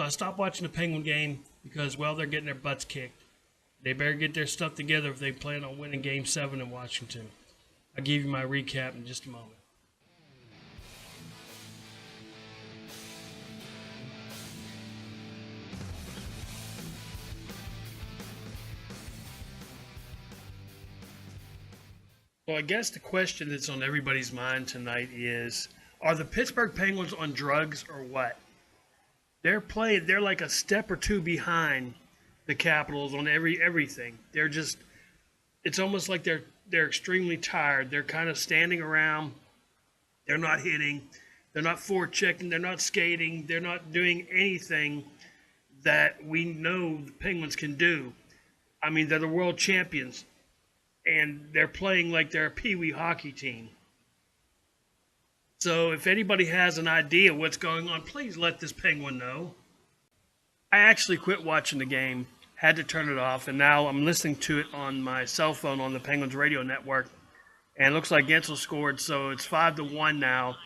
So I stopped watching the Penguin game because, well, they're getting their butts kicked. They better get their stuff together if they plan on winning Game 7 in Washington. I'll give you my recap in just a moment. Well, I guess the question that's on everybody's mind tonight is, are the Pittsburgh Penguins on drugs or what? They're like a step or two behind the Capitals on everything. It's almost like they're extremely tired. They're kind of standing around. They're not hitting. They're not forechecking. They're not skating. They're not doing anything that we know the Penguins can do. I mean, they're the world champions, and they're playing like they're a peewee hockey team. So if anybody has an idea what's going on, please let this Penguin know. I actually quit watching the game, had to turn it off, and now I'm listening to it on my cell phone on the Penguins radio network. And it looks like Gensel scored, so it's 5-1 now.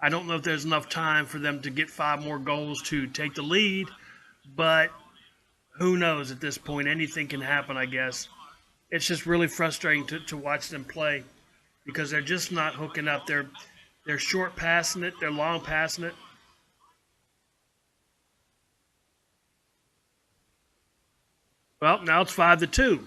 I don't know if there's enough time for them to get 5 more goals to take the lead, but who knows at this point? Anything can happen, I guess. It's just really frustrating to watch them play because they're just not hooking up. They're short passing it. They're long passing it. Well, now it's 5-2.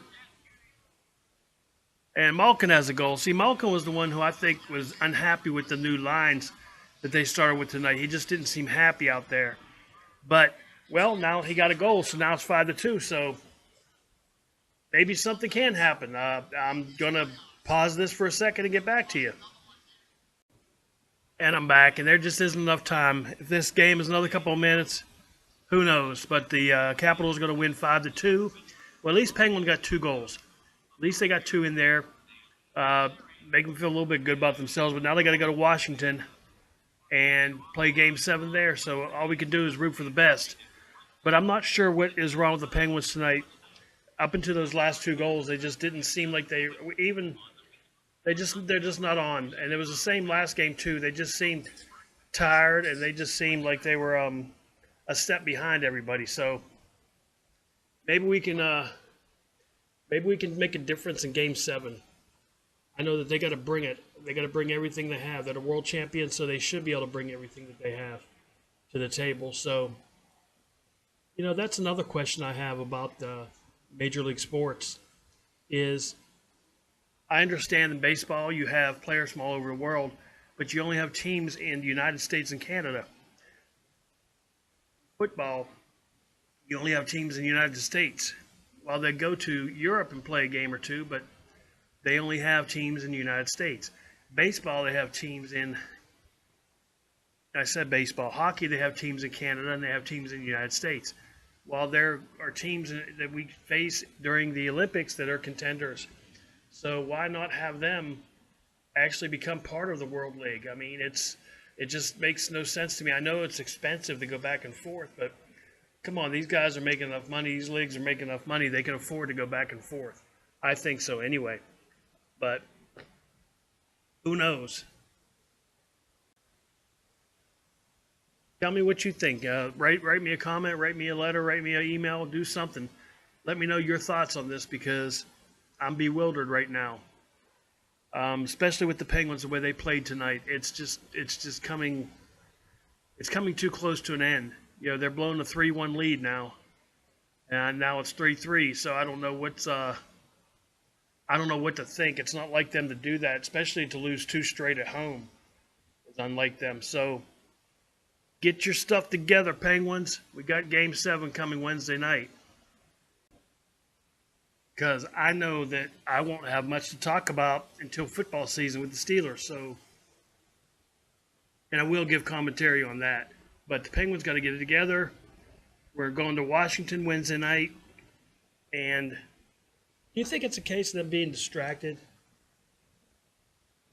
And Malkin has a goal. See, Malkin was the one who I think was unhappy with the new lines that they started with tonight. He just didn't seem happy out there. But, well, now he got a goal, so now it's 5-2. So maybe something can happen. I'm going to pause this for a second and get back to you. And I'm back, and there just isn't enough time. If this game is another couple of minutes, who knows? But the Capitals are going to win 5-2. Well, at least Penguin got 2 goals. At least they got 2 in there. Make them feel a little bit good about themselves. But now they got to go to Washington and play Game 7 there. So all we can do is root for the best. But I'm not sure what is wrong with the Penguins tonight. Up until those last 2 goals, they just didn't seem like they're just not on. And it was the same last game too. They just seemed tired, and they just seemed like they were a step behind everybody. So maybe we can make a difference in Game 7. I know that they got to bring it. They got to bring everything they have. They're the world champions, so they should be able to bring everything that they have to the table. So, that's another question I have about Major League Sports is, I understand in baseball you have players from all over the world, but you only have teams in the United States and Canada. Football, you only have teams in the United States. Well, they go to Europe and play a game or two, but they only have teams in the United States. Baseball, they have teams in, I said baseball. Hockey, they have teams in Canada, and they have teams in the United States. While there are teams that we face during the Olympics that are contenders. So why not have them actually become part of the World League? I mean, it just makes no sense to me. I know it's expensive to go back and forth, but come on, these guys are making enough money. These leagues are making enough money. They can afford to go back and forth. I think so anyway. But who knows? Tell me what you think. Write me a comment, write me a letter, write me an email, do something. Let me know your thoughts on this because I'm bewildered right now. Especially with the Penguins, the way they played tonight. It's just coming too close to an end. They're blowing a 3-1 lead now. And now it's 3-3, so I don't know what to think. It's not like them to do that, especially to lose 2 straight at home. It's unlike them. So get your stuff together, Penguins. We got Game 7 coming Wednesday night. Because I know that I won't have much to talk about until football season with the Steelers. So, and I will give commentary on that. But the Penguins got to get it together. We're going to Washington Wednesday night. And do you think it's a case of them being distracted?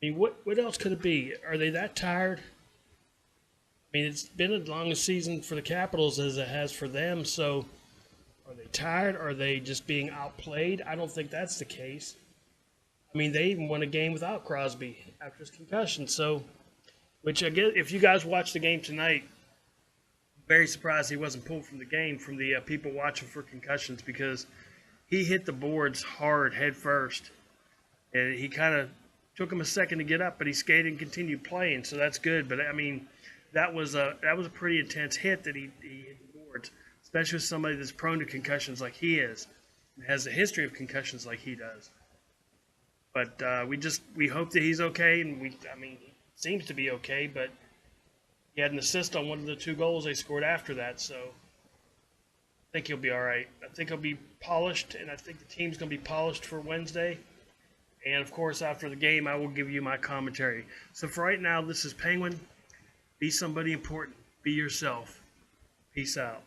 I mean, what else could it be? Are they that tired? I mean, it's been as long a season for the Capitals as it has for them. So are they tired? Are they just being outplayed? I don't think that's the case. I mean, they even won a game without Crosby after his concussion. So, which I guess, if you guys watch the game tonight, Very surprised he wasn't pulled from the game from the people watching for concussions, because he hit the boards hard head first, and he kind of took him a second to get up, but he skated and continued playing, so that's good. But I mean, that was a pretty intense hit that he hit the boards, especially with somebody that's prone to concussions like he is, and has a history of concussions like he does. But we hope that he's okay, and I mean, he seems to be okay, but he had an assist on one of the 2 goals they scored after that, so I think he'll be all right. I think he'll be polished, and I think the team's going to be polished for Wednesday. And, of course, after the game, I will give you my commentary. So for right now, this is Penguin. Be somebody important. Be yourself. Peace out.